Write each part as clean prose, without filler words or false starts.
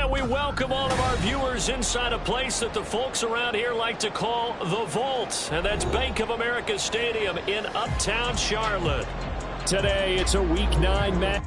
And we welcome all of our viewers inside a place that the folks around here like to call the Vault. And that's Bank of America Stadium in Uptown Charlotte. Today, it's a Week 9 match.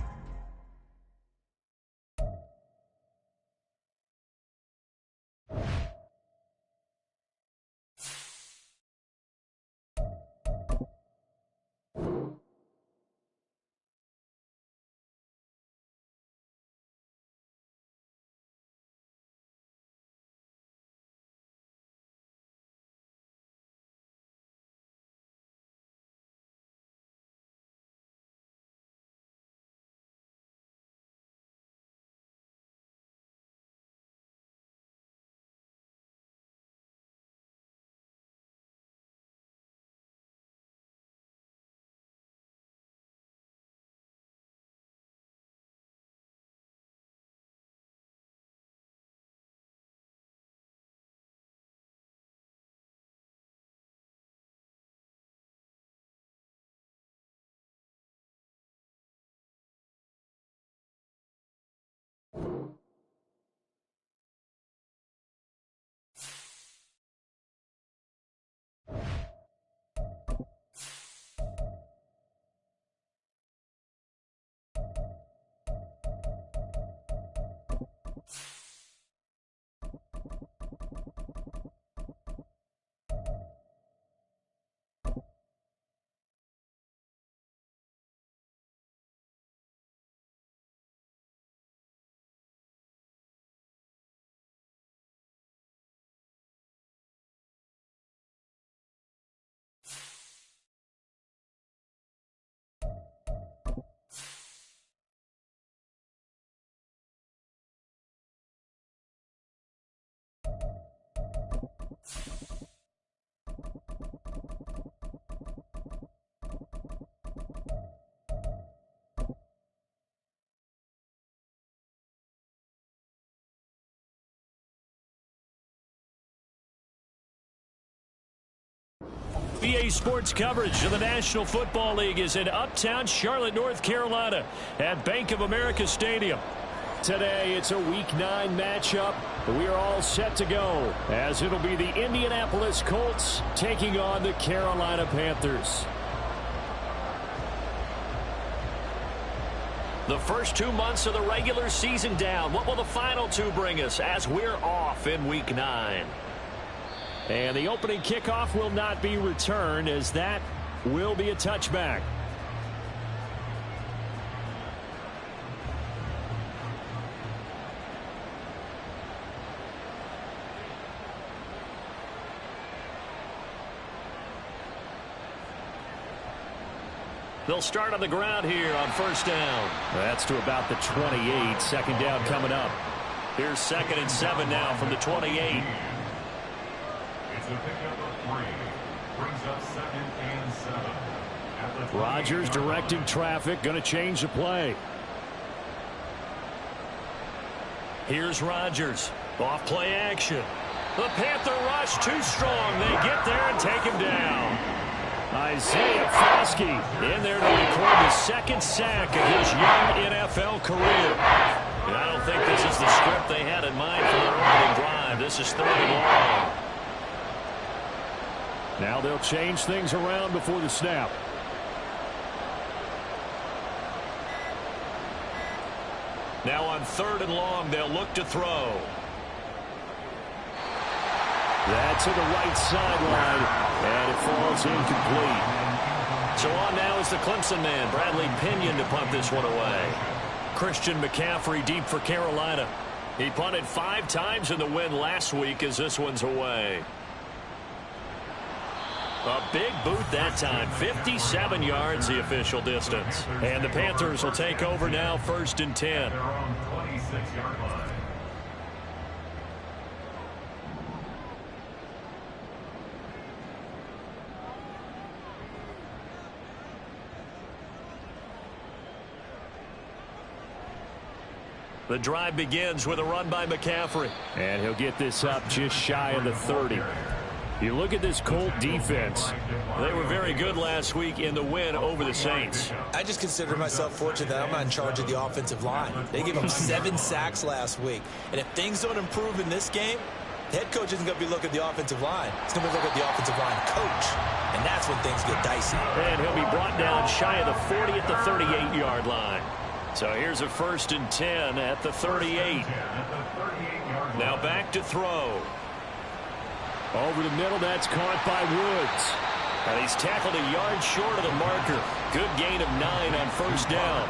EA Sports coverage of the National Football League is in Uptown Charlotte, North Carolina at Bank of America Stadium. Today, it's a Week 9 matchup. We are all set to go as it'll be the Indianapolis Colts taking on the Carolina Panthers. The first 2 months of the regular season down. What will the final 2 bring us as we're off in Week 9? And the opening kickoff will not be returned, as that will be a touchback. They'll start on the ground here on first down. That's to about the 28. Second down coming up. Here's 2nd and 7 now from the 28. A pickup of 3. Brings up 2nd and 7. Rodgers directing traffic. Going to change the play. Here's Rodgers. Off play action. The Panther rush too strong. They get there and take him down. Isaiah Foskey in there to record his 2nd sack of his young NFL career. And I don't think this is the script they had in mind for their opening drive. This is 3rd and long. Now they'll change things around before the snap. Now on 3rd and long, they'll look to throw. That's to the right sideline, and it falls incomplete. So on now is the Clemson man, Bradley Pinion, to punt this one away. Christian McCaffrey deep for Carolina. He punted 5 times in the win last week as this one's away. A big boot that time. 57 yards the official distance. And the Panthers will take over now, 1st and 10. They're on 26-yard line. The drive begins with a run by McCaffrey. And he'll get this up just shy of the 30. You look at this Colt defense. They were very good last week in the win over the Saints. I just consider myself fortunate that I'm not in charge of the offensive line. They gave up 7 sacks last week. And if things don't improve in this game, the head coach isn't going to be looking at the offensive line. He's going to be looking at the offensive line coach. And that's when things get dicey. And he'll be brought down shy of the 40 at the 38-yard line. So here's a 1st and 10 at the 38. Now back to throw. Over the middle, that's caught by Woods. And he's tackled a yard short of the marker. Good gain of 9 on 1st down.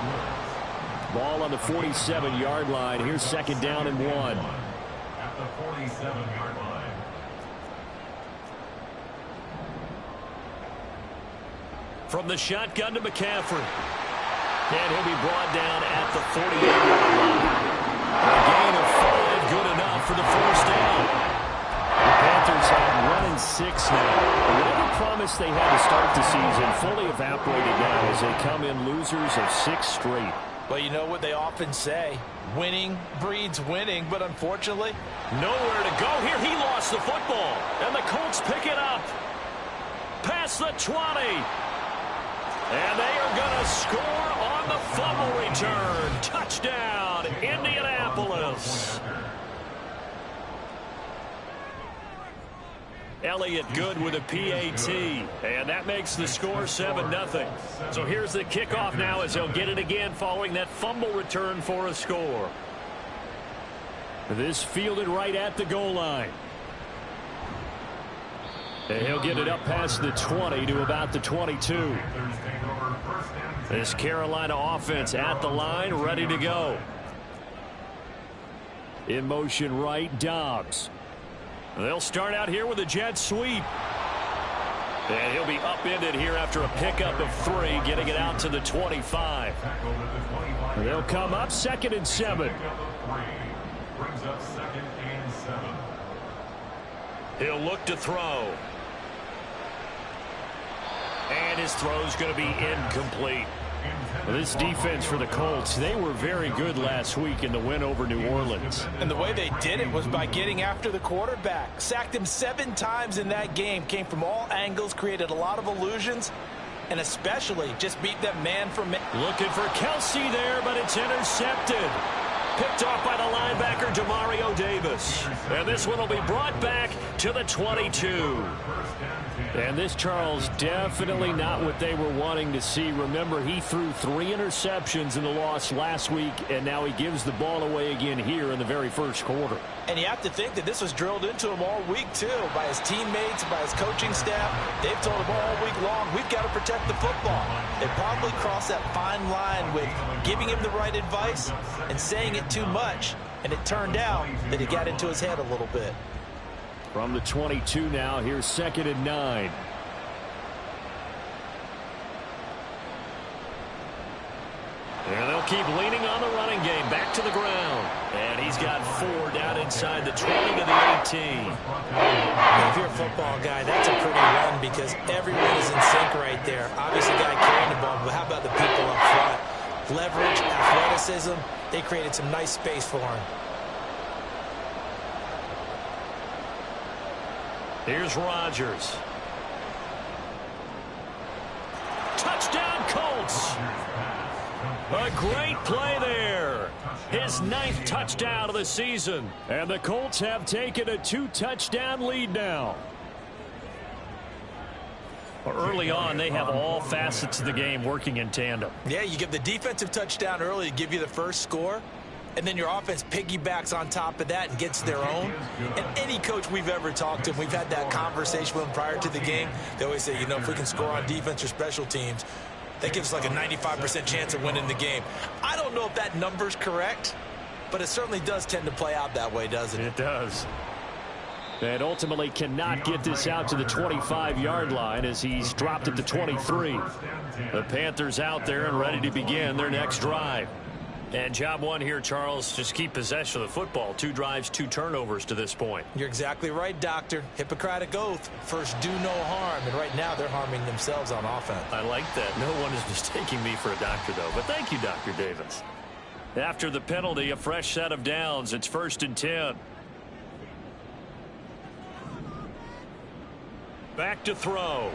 Ball on the 47-yard line. Here's 2nd down and 1. At the 47-yard line. From the shotgun to McCaffrey. And he'll be brought down at the 48-yard line. A gain of 5, good enough for the 1st down. The Panthers have 1-6 now. Whatever promise they had to start the season fully evaporated now as they come in losers of 6 straight. Well, you know what they often say, winning breeds winning, but unfortunately, nowhere to go here. He lost the football, and the Colts pick it up. Past the 20. And they are going to score on the fumble return. Touchdown, Indianapolis. Elliott good with a PAT, and that makes the score 7-0. So here's the kickoff now as he'll get it again following that fumble return for a score. This fielded right at the goal line. And he'll get it up past the 20 to about the 22. This Carolina offense at the line, ready to go. In motion right, Dobbs. They'll start out here with a jet sweep. And he'll be upended here after a pickup of 3, getting it out to the 25. They'll come up 2nd and 7. Brings up 2nd and 7. He'll look to throw. And his throw's going to be incomplete. This defense for the Colts, they were very good last week in the win over New Orleans. And the way they did it was by getting after the quarterback. Sacked him 7 times in that game. Came from all angles, created a lot of illusions, and especially just beat them man for man. Looking for Kelsey there, but it's intercepted. Picked off by the linebacker, Demario Davis. And this one will be brought back to the 22. And this, Charles, definitely not what they were wanting to see. Remember, he threw 3 interceptions in the loss last week, and now he gives the ball away again here in the very first quarter. And you have to think that this was drilled into him all week, too, by his teammates, by his coaching staff. They've told him all week long, we've got to protect the football. They probably crossed that fine line with giving him the right advice and saying it too much. And it turned out that it got into his head a little bit. From the 22 now, here's 2nd and 9. And they'll keep leaning on the running game. Back to the ground. And he's got 4 down inside the 20 to the 18. If you're a football guy, that's a pretty run because everyone is in sync right there. Obviously, the guy carrying the ball, but how about the people up front? Leverage, athleticism, they created some nice space for him. Here's Rodgers. Touchdown, Colts. A great play there. His 9th touchdown of the season. And the Colts have taken a 2-touchdown lead now. Early on, they have all facets of the game working in tandem. Yeah, you give the defensive touchdown early to give you the first score. And then your offense piggybacks on top of that and gets their own. And any coach we've ever talked to, we've had that conversation with them prior to the game. They always say, you know, if we can score on defense or special teams, that gives us like a 95% chance of winning the game. I don't know if that number's correct, but it certainly does tend to play out that way, doesn't it? It does. And ultimately cannot get this out to the 25-yard line as he's dropped at the 23. The Panthers out there and ready to begin their next drive. And job 1 here, Charles, just keep possession of the football. 2 drives, 2 turnovers to this point. You're exactly right, Doctor. Hippocratic oath. First, do no harm. And right now, they're harming themselves on offense. I like that. No one is mistaking me for a doctor, though. But thank you, Dr. Davis. After the penalty, a fresh set of downs. It's 1st and 10. Back to throw.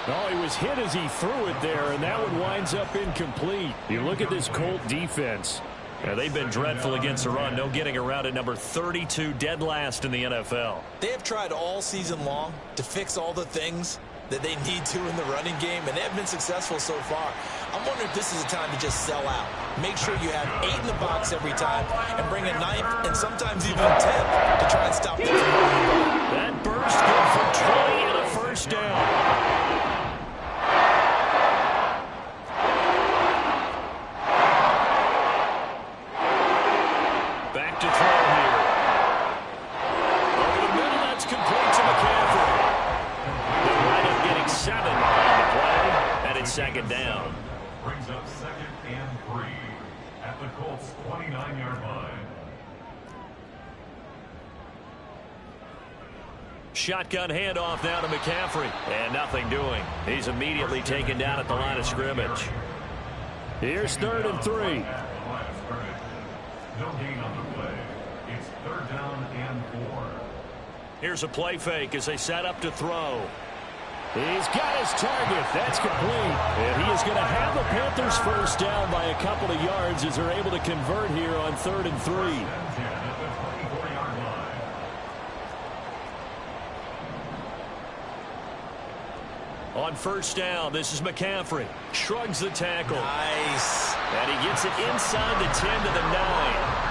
Oh, he was hit as he threw it there, and that one winds up incomplete. You look at this Colt defense. They've been dreadful against the run. No getting around at number 32, dead last in the NFL. They have tried all season long to fix all the things that they need to in the running game, and they have been successful so far. I'm wondering if this is a time to just sell out. Make sure you have 8 in the box every time and bring a 9th and sometimes even a 10th to try and stop them from running the ball. That burst good for 20 and a first down. Back to throw here. Over the middle, that's complete to McCaffrey. They wind up getting 7 on the play, and it's second down. Brings up 2nd and 3 at the Colts' 29-yard line. Shotgun handoff now to McCaffrey. And nothing doing. He's immediately taken down at the line of scrimmage. Here's 3rd and 3. No gain on the play. It's 3rd down and 4. Here's a play fake as they set up to throw. He's got his target. That's complete. And he is going to have the Panthers first down by a couple of yards as they're able to convert here on 3rd and 3. On first down, this is McCaffrey. Shrugs the tackle. Nice. And he gets it inside the 10 to the 9.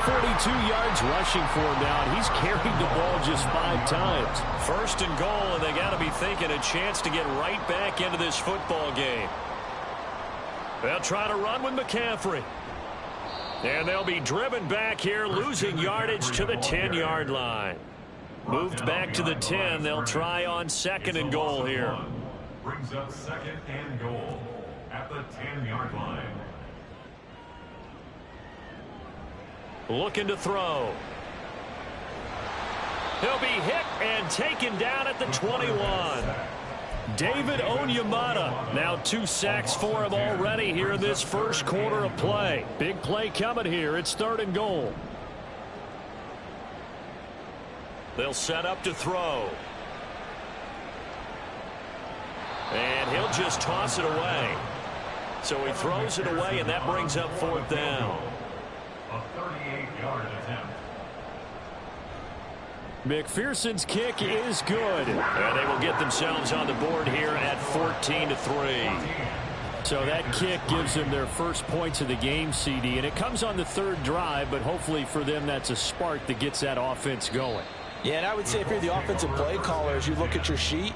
42 yards rushing for him now, and he's carried the ball just 5 times. 1st and goal, and they got to be thinking a chance to get right back into this football game. They'll try to run with McCaffrey. And they'll be driven back here, losing yardage to the 10-yard line. Moved back to the 10. They'll try on 2nd and goal here. Brings up 2nd and goal at the 10-yard line. Looking to throw. He'll be hit and taken down at the 21. David Onyemata. Now 2 sacks for him already here in this first quarter of play. Big play coming here. It's 3rd and goal. They'll set up to throw. And he'll just toss it away. So he throws it away, and that brings up 4th down. A 38-yard attempt. McPherson's kick is good. And they will get themselves on the board here at 14-3. So that kick gives them their first points of the game, CD. And it comes on the 3rd drive, but hopefully for them that's a spark that gets that offense going. Yeah, and I would say if you're the offensive play caller, as you look at your sheet,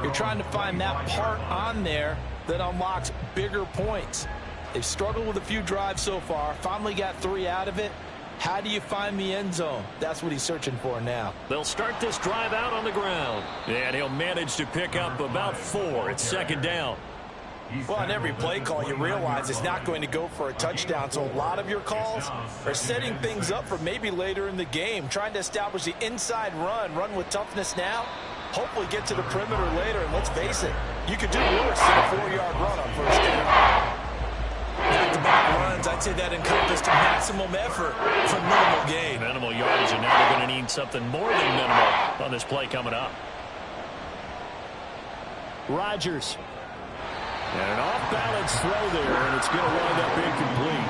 you're trying to find that part on there that unlocks bigger points. They've struggled with a few drives so far, finally got 3 out of it. How do you find the end zone? That's what he's searching for now. They'll start this drive out on the ground. And he'll manage to pick up about 4. It's 2nd down. Well, on every play call, you realize it's not going to go for a touchdown. So a lot of your calls are setting things up for maybe later in the game, trying to establish the inside run with toughness now, hopefully get to the perimeter later. And let's face it, you could do worse than a 4-yard run on first down. Back-to-back runs, I'd say that encompassed maximum effort for minimal gain. Minimal yardage, and now they're going to need something more than minimal on this play coming up. Rodgers. And an off-balance throw there, and it's going to wind up incomplete.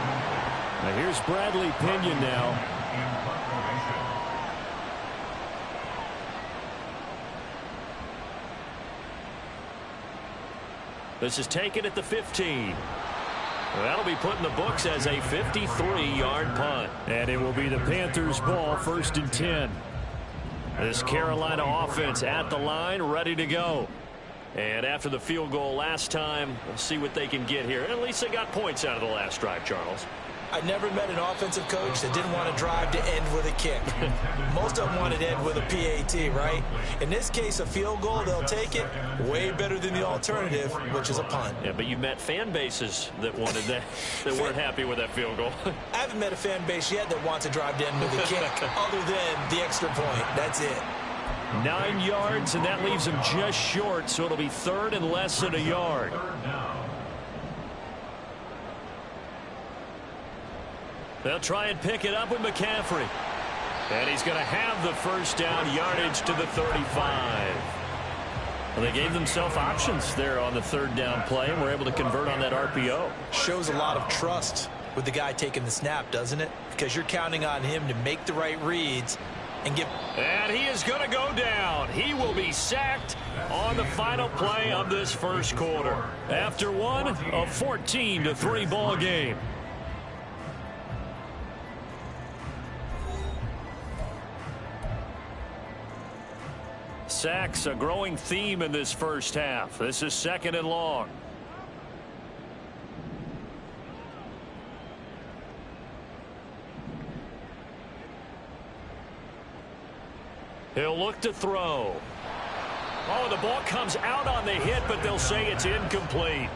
Now here's Bradley Pinion now. This is taken at the 15. That'll be put in the books as a 53-yard punt. And it will be the Panthers' ball, 1st and 10. This Carolina offense at the line, ready to go. And after the field goal last time, we'll see what they can get here. And at least they got points out of the last drive, Charles. I never met an offensive coach that didn't want to drive to end with a kick. Most of them wanted to end with a PAT, right? In this case, a field goal, they'll take it. Way better than the alternative, which is a punt. Yeah, but you met fan bases that wanted that, that weren't happy with that field goal. I haven't met a fan base yet that wants to drive to end with a kick, other than the extra point. That's it. 9 yards, and that leaves them just short, so it'll be 3rd and less than a yard. They'll try and pick it up with McCaffrey. And he's going to have the first down, yardage to the 35. Well, they gave themselves options there on the third down play and were able to convert on that RPO. Shows a lot of trust with the guy taking the snap, doesn't it? Because you're counting on him to make the right reads and give. And he is going to go down. He will be sacked on the final play of this first quarter. After one, a 14-3 ball game. Sacks, a growing theme in this first half. This is 2nd and long. He'll look to throw. Oh, the ball comes out on the hit, but they'll say it's incomplete.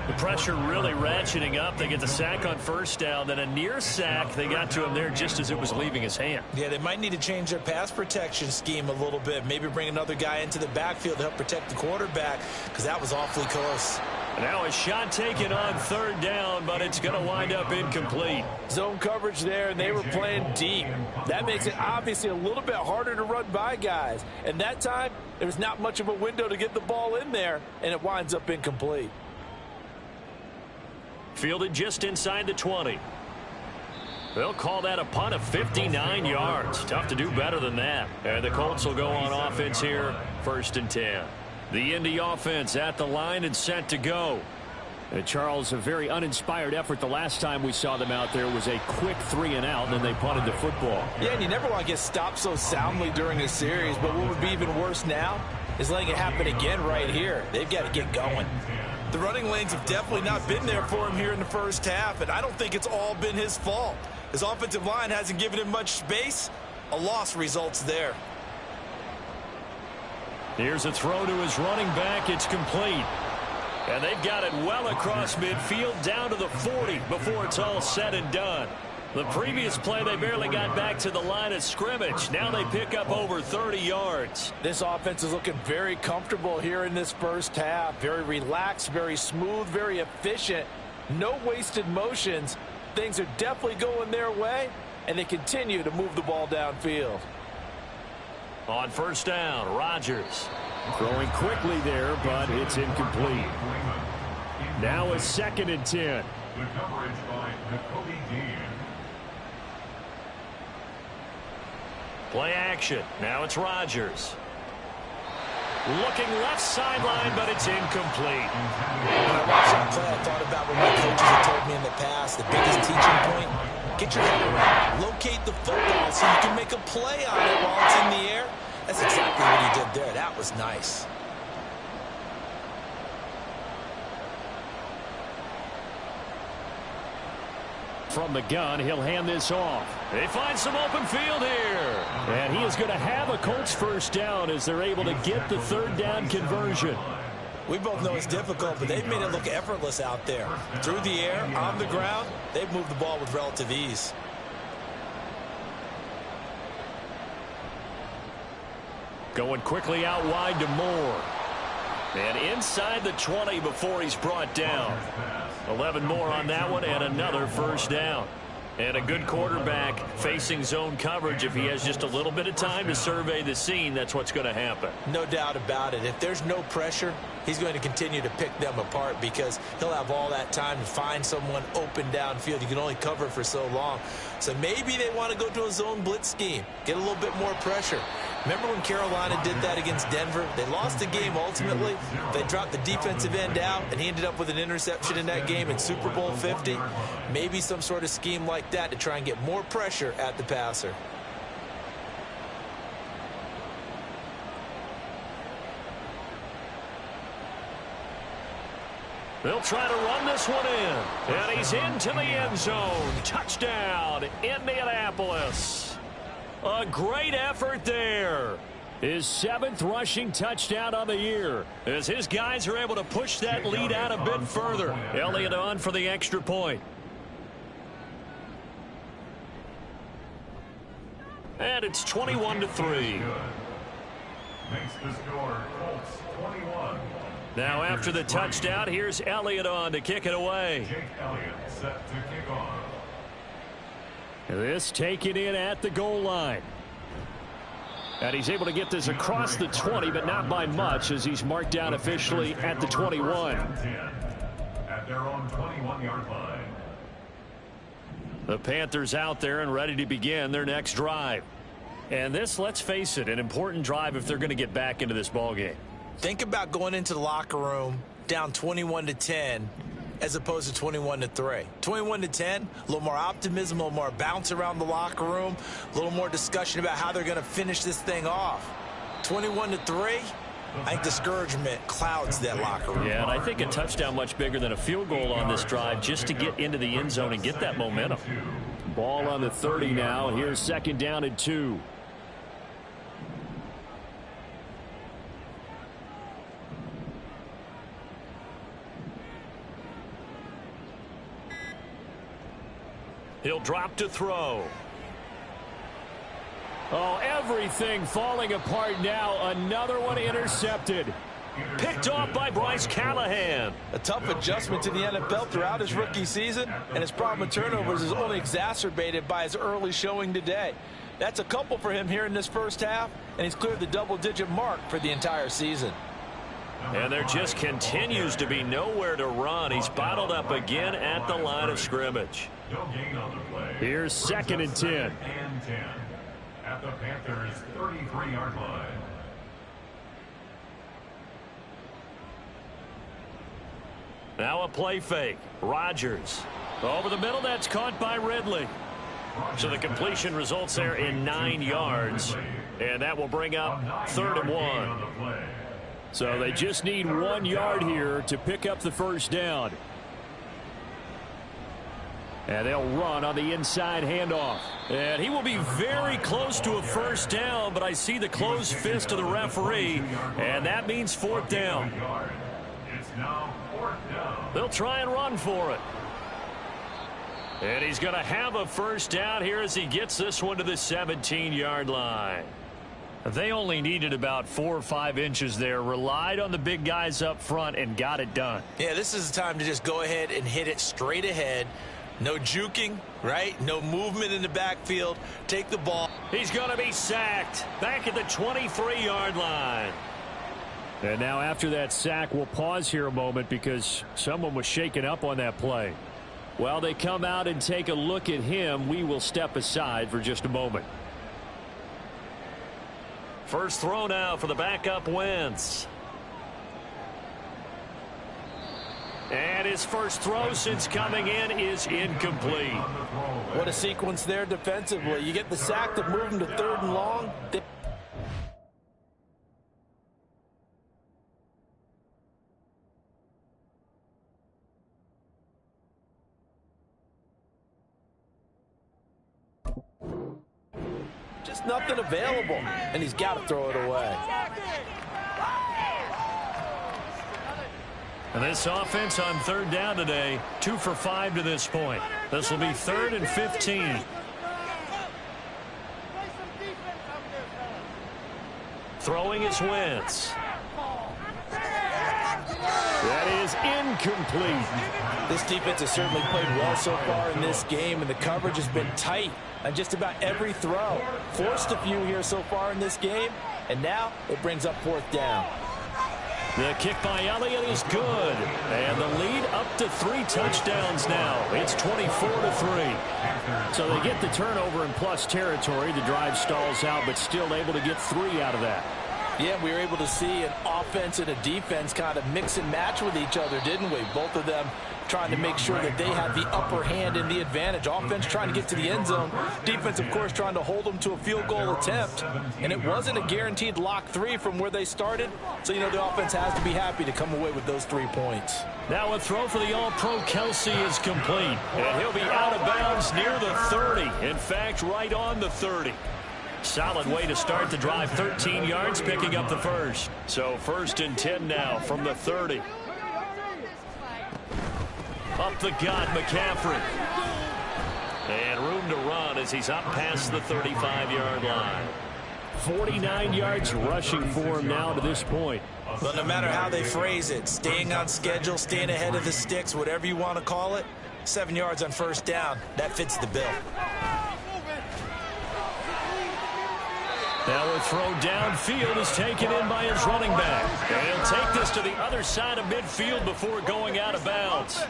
The pressure really ratcheting up. They get the sack on first down, then a near sack. They got to him there just as it was leaving his hand. Yeah, they might need to change their pass protection scheme a little bit. Maybe bring another guy into the backfield to help protect the quarterback, because that was awfully close. Now a shot taken on third down, but it's going to wind up incomplete. Zone coverage there, and they were playing deep. That makes it obviously a little bit harder to run by guys. And that time, there's not much of a window to get the ball in there, and it winds up incomplete. Fielded just inside the 20. They'll call that a punt of 59 yards. Tough to do better than that. And the Colts will go on offense here, 1st and 10. The Indy offense at the line and set to go. And Charles, a very uninspired effort the last time we saw them out there was a quick 3 and out, and then they punted the football. Yeah, and you never want to get stopped so soundly during a series, but what would be even worse now is letting it happen again right here. They've got to get going. The running lanes have definitely not been there for him here in the first half, and I don't think it's all been his fault. His offensive line hasn't given him much space. A loss results there. Here's a throw to his running back. It's complete. And they've got it well across midfield down to the 40 before it's all said and done. The previous play, they barely got back to the line of scrimmage. Now they pick up over 30 yards. This offense is looking very comfortable here in this first half. Very relaxed, very smooth, very efficient. No wasted motions. Things are definitely going their way, and they continue to move the ball downfield. On first down, Rodgers throwing quickly there, but it's incomplete. Now a 2nd and 10. The coverage by Nakobe Dean. Play action. Now it's Rodgers. Looking left sideline, but it's incomplete. When I watched that play, I thought about what my coaches have told me in the past. The biggest teaching point, get your head around. Locate the football so you can make a play on it while it's in the air. That's exactly what he did there. That was nice. From the gun, he'll hand this off. They find some open field here. And he is going to have a Colts first down as they're able to get the third down conversion. We both know it's difficult, but they've made it look effortless out there. Through the air, on the ground, they've moved the ball with relative ease. Going quickly out wide to Moore. And inside the 20 before he's brought down. 11 more on that one and another first down. And a good quarterback facing zone coverage. If he has just a little bit of time to survey the scene, that's what's going to happen. No doubt about it. If there's no pressure, he's going to continue to pick them apart because he'll have all that time to find someone open downfield. You can only cover for so long. So maybe they want to go to a zone blitz scheme, get a little bit more pressure. Remember when Carolina did that against Denver? They lost the game ultimately. They dropped the defensive end out, and he ended up with an interception in that game in Super Bowl 50. Maybe some sort of scheme like that to try and get more pressure at the passer. They'll try to run this one in. And he's into the end zone. Touchdown, Indianapolis. A great effort there. His 7th rushing touchdown of the year as his guys are able to push that lead out a bit further. Elliott on for the extra point. And it's 21-3. Makes the score Colts 21. Now after the touchdown, here's Elliott on to kick it away. Jake Elliott set to kick off. This taken in at the goal line. And he's able to get this across the 20, but not by much, as he's marked down officially at the 21. At their own 21-yard line. The Panthers out there and ready to begin their next drive. And this, let's face it, an important drive if they're going to get back into this ballgame. Think about going into the locker room down 21-10 as opposed to 21-3. 21-10, a little more optimism, a little more bounce around the locker room, a little more discussion about how they're going to finish this thing off. 21-3, I think discouragement clouds that locker room. Yeah, and I think a touchdown much bigger than a field goal on this drive just to get into the end zone and get that momentum. Ball on the 30 now. Here's second down and 2. He'll drop to throw. Oh, everything falling apart now. Another one intercepted. Picked off by Bryce Callahan. A tough adjustment to the NFL throughout his rookie season, and his problem with turnovers is only exacerbated by his early showing today. That's a couple for him here in this first half, and he's cleared the double-digit mark for the entire season. And there just continues to be nowhere to run. He's bottled up again at the line of scrimmage. No gain on the play. Here's second and 10. And 10 at the Panthers' 33-yard line. Now a play fake. Rodgers. Over the middle, that's caught by Ridley. So the completion results there in 9 yards. And that will bring up 3rd and 1. So they just need 1 yard here to pick up the first down. And they'll run on the inside handoff. And he will be very close to a first down, but I see the closed fist of the referee, and that means 4th down. It's now 4th down. They'll try and run for it. And he's going to have a first down here as he gets this one to the 17-yard line. They only needed about 4 or 5 inches there, relied on the big guys up front, and got it done. Yeah, this is the time to just go ahead and hit it straight ahead. No juking, right? No movement in the backfield. Take the ball. He's going to be sacked back at the 23-yard line. And now after that sack, we'll pause here a moment because someone was shaken up on that play. While they come out and take a look at him, we will step aside for just a moment. First throw now for the backup Wentz. And his first throw since coming in is incomplete. What a sequence there defensively. You get the sack to move him to 3rd and long. Just nothing available, and he's got to throw it away. And this offense on 3rd down today, 2 for 5 to this point. This will be 3rd and 15. Throwing is Wentz. That is incomplete. This defense has certainly played well so far in this game, and the coverage has been tight on just about every throw. Forced a few here so far in this game, and now it brings up 4th down. The kick by Elliott is good. And the lead up to 3 touchdowns now. It's 24-3. So they get the turnover in plus territory. The drive stalls out, but still able to get 3 out of that. Yeah, we were able to see an offense and a defense kind of mix and match with each other, didn't we? Both of them trying to make sure that they had the upper hand and the advantage. Offense trying to get to the end zone. Defense, of course, trying to hold them to a field goal attempt. And it wasn't a guaranteed lock 3 from where they started. So, you know, the offense has to be happy to come away with those 3 points. Now a throw for the All-Pro Kelsey is complete. And he'll be out of bounds near the 30. In fact, right on the 30. Solid way to start the drive. 13 yards, picking up the first. So 1st and 10 now from the 30. Up the gut, McCaffrey. And room to run as he's up past the 35-yard line. 49 yards rushing for him now to this point. Well, no matter how they phrase it, staying on schedule, staying ahead of the sticks, whatever you want to call it, 7 yards on 1st down, that fits the bill. Now a throw downfield is taken in by his running back. And he'll take this to the other side of midfield before going out of bounds.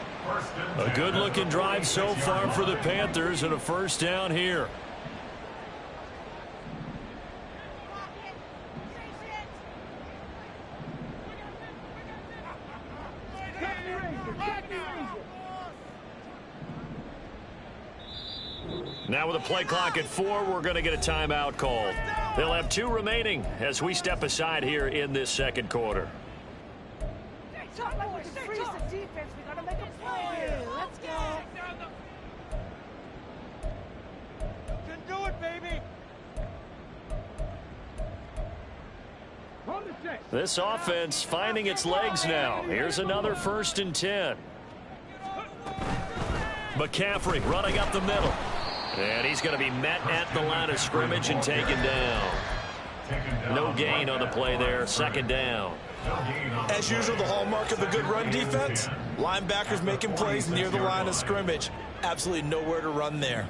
A good-looking drive so far for the Panthers and a first down here. Now with a play clock at 4, we're going to get a timeout called. They'll have 2 remaining as we step aside here in this second quarter. This offense finding its legs now. Here's another 1st and 10. McCaffrey running up the middle. And he's going to be met at the line of scrimmage and taken down. No gain on the play there. 2nd down. As usual, the hallmark of a good run defense, linebackers making plays near the line of scrimmage. Absolutely nowhere to run there.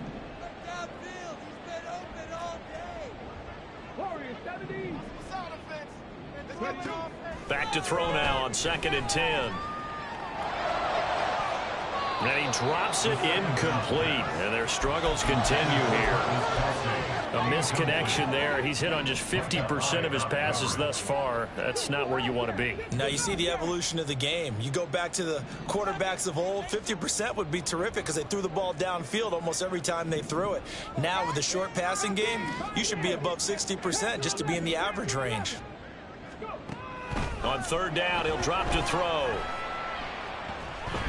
Back to throw now on 2nd and 10. And he drops it incomplete. And their struggles continue here. A misconnection there. He's hit on just 50% of his passes thus far. That's not where you want to be. Now you see the evolution of the game. You go back to the quarterbacks of old, 50% would be terrific because they threw the ball downfield almost every time they threw it. Now with the short passing game, you should be above 60% just to be in the average range. On 3rd down, he'll drop to throw.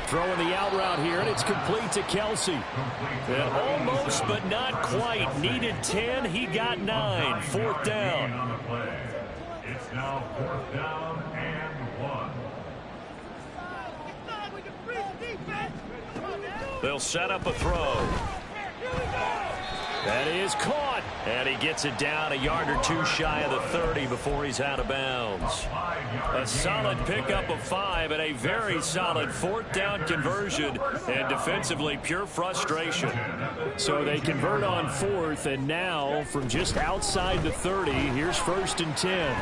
Throwing the out route here, and it's complete to Kelsey. And almost, but not quite. Needed 10, he got 9. 4th down. It's now 4th down and 1. They'll set up a throw. That is caught. And he gets it down a yard or 2 shy of the 30 before he's out of bounds. A solid pickup of 5 and a very solid 4th down conversion. And defensively, pure frustration. So they convert on 4th, and now from just outside the 30, here's 1st and 10.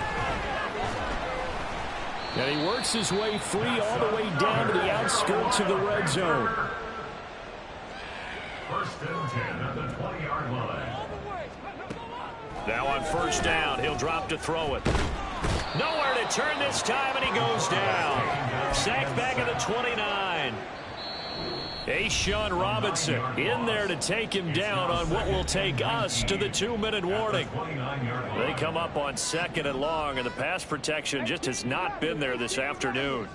And he works his way free all the way down to the outskirts of the red zone. 1st and 10 at the 20-yard line. Now on 1st down, he'll drop to throw it. Nowhere to turn this time, and he goes down. Sacked back at the 29. A'Shawn Robinson in there to take him down on what will take us to the 2-minute warning. They come up on 2nd and long, and the pass protection just has not been there this afternoon.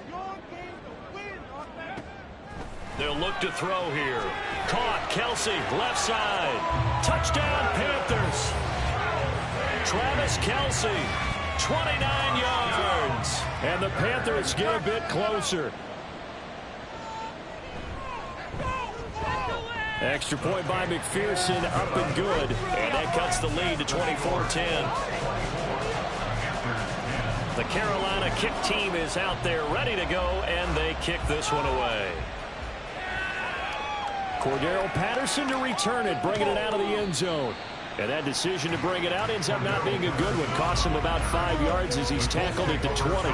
They'll look to throw here. Caught. Kelsey, left side. Touchdown, Panthers. Travis Kelsey, 29 yards. And the Panthers get a bit closer. Extra point by McPherson, up and good. And that cuts the lead to 24-10. The Carolina kick team is out there ready to go, and they kick this one away. Cordero Patterson to return it, bringing it out of the end zone. And that decision to bring it out ends up not being a good one. Costs him about 5 yards as he's tackled at the 20.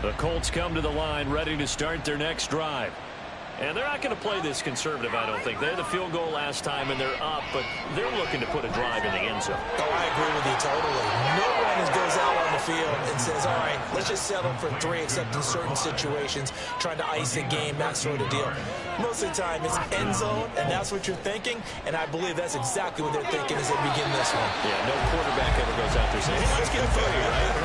The Colts come to the line ready to start their next drive. And they're not going to play this conservative, I don't think. They had the field goal last time, and they're up, but they're looking to put a drive in the end zone. Oh, I agree with you totally. No one goes out on the field and says, all right, let's just settle for 3, except in certain situations, trying to ice a game, that sort of deal. Most of the time, it's end zone, and that's what you're thinking, and I believe that's exactly what they're thinking as they begin this one. Yeah, no quarterback ever goes out there saying, hey, let's get a foot here, right?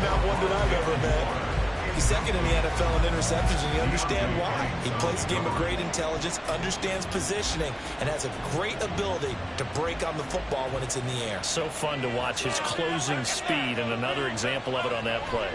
Not one that I've ever met. He's second in the NFL in interceptions, and you understand why. He plays a game of great intelligence, understands positioning, and has a great ability to break on the football when it's in the air. So fun to watch his closing speed, and another example of it on that play.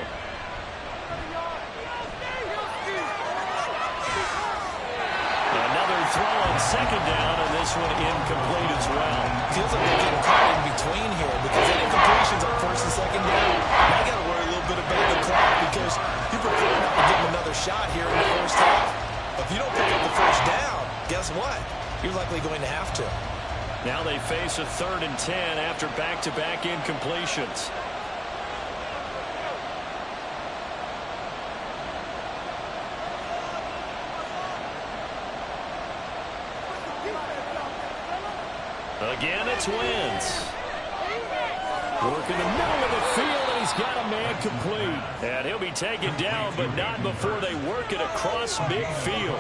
Another throw on second down, and this one incomplete as well. Feels like they're getting caught in between here because any completions on first and second down, now you got to worry a little bit about the clock because you prefer not to give them another shot here in the first half. If you don't pick up the first down, guess what? You're likely going to have to. Now they face a 3rd and 10 after back-to-back incompletions. Again, it's Wentz. Work in the middle of the field, and he's got a man complete. And he'll be taken down, but not before they work it across midfield.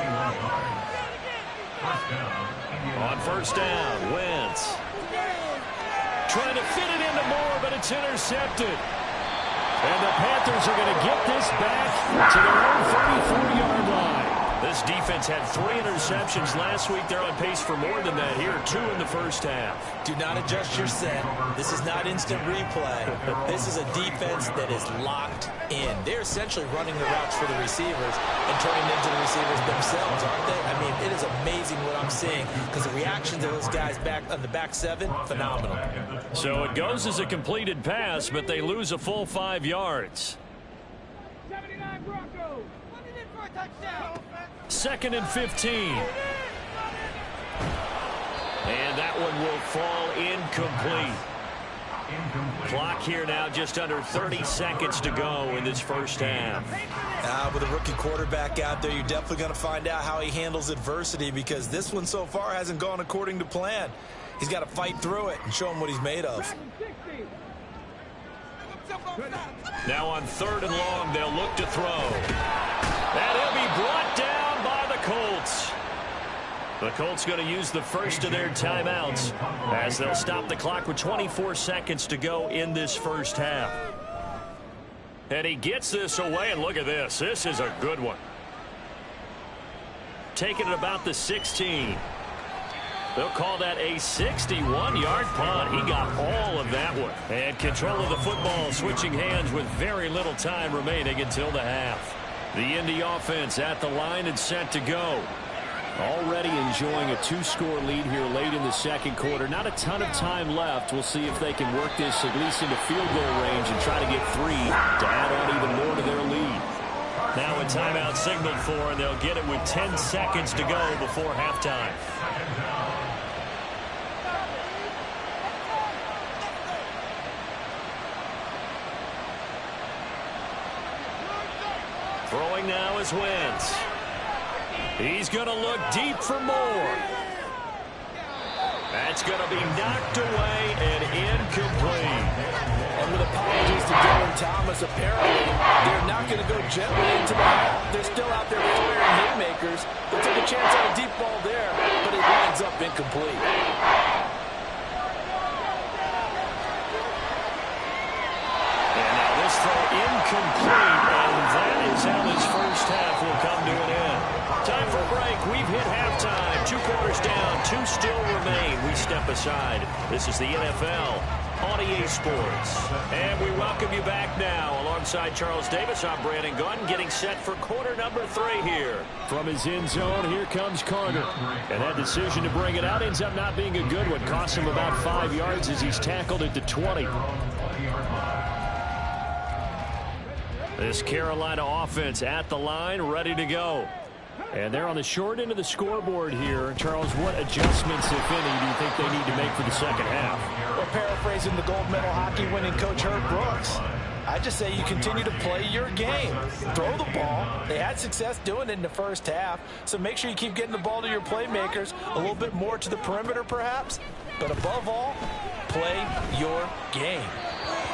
On first down, Wentz. Trying to fit it into Moore, but it's intercepted. And the Panthers are going to get this back to their own 34-yard line. This defense had 3 interceptions last week. They're on pace for more than that here, 2 in the first half. Do not adjust your set. This is not instant replay. This is a defense that is locked in. They're essentially running the routes for the receivers and turning them into the receivers themselves, aren't they? I mean, it is amazing what I'm seeing because the reactions of those guys back on the back 7, phenomenal. So it goes as a completed pass, but they lose a full 5 yards. 79 Broncos. Put it in for a touchdown. 2nd and 15. And that one will fall incomplete. Clock here now just under 30 seconds to go in this first half. With a rookie quarterback out there, you're definitely going to find out how he handles adversity because this one so far hasn't gone according to plan. He's got to fight through it and show him what he's made of. Now on 3rd and long, they'll look to throw. And he'll be brought down by the Colts. The Colts going to use the first of their timeouts as they'll stop the clock with 24 seconds to go in this first half. And he gets this away, and look at this. This is a good one. Taking it about the 16. They'll call that a 61-yard punt. He got all of that one. And control of the football switching hands with very little time remaining until the half. The Indy offense at the line and set to go. Already enjoying a 2-score lead here late in the second quarter. Not a ton of time left. We'll see if they can work this at least into field goal range and try to get 3 to add on even more to their lead. Now a timeout signaled for, and they'll get it with 10 seconds to go before halftime. Throwing now is Wentz. He's going to look deep for more. That's going to be knocked away and incomplete. And with apologies to Dylan Thomas, apparently they're not going to go gently into the half. They're still out there firing haymakers. They took a chance on a deep ball there, but it winds up incomplete. And now this throw incomplete, and that is how this first half will come to an end. Time for a break. We've hit halftime. 2 quarters down. 2 still remain. We step aside. This is the NFL on EA Sports. And we welcome you back now. Alongside Charles Davis, I'm Brandon Gordon, getting set for quarter number 3 here. From his end zone, here comes Carter. And that decision to bring it out ends up not being a good one. Costs him about 5 yards as he's tackled at the 20. This Carolina offense at the line, ready to go. And they're on the short end of the scoreboard here. Charles, what adjustments, if any, do you think they need to make for the second half? Well, paraphrasing the gold medal hockey winning coach Herb Brooks, I just say you continue to play your game. Throw the ball. They had success doing it in the first half, so make sure you keep getting the ball to your playmakers, a little bit more to the perimeter perhaps, but above all, play your game.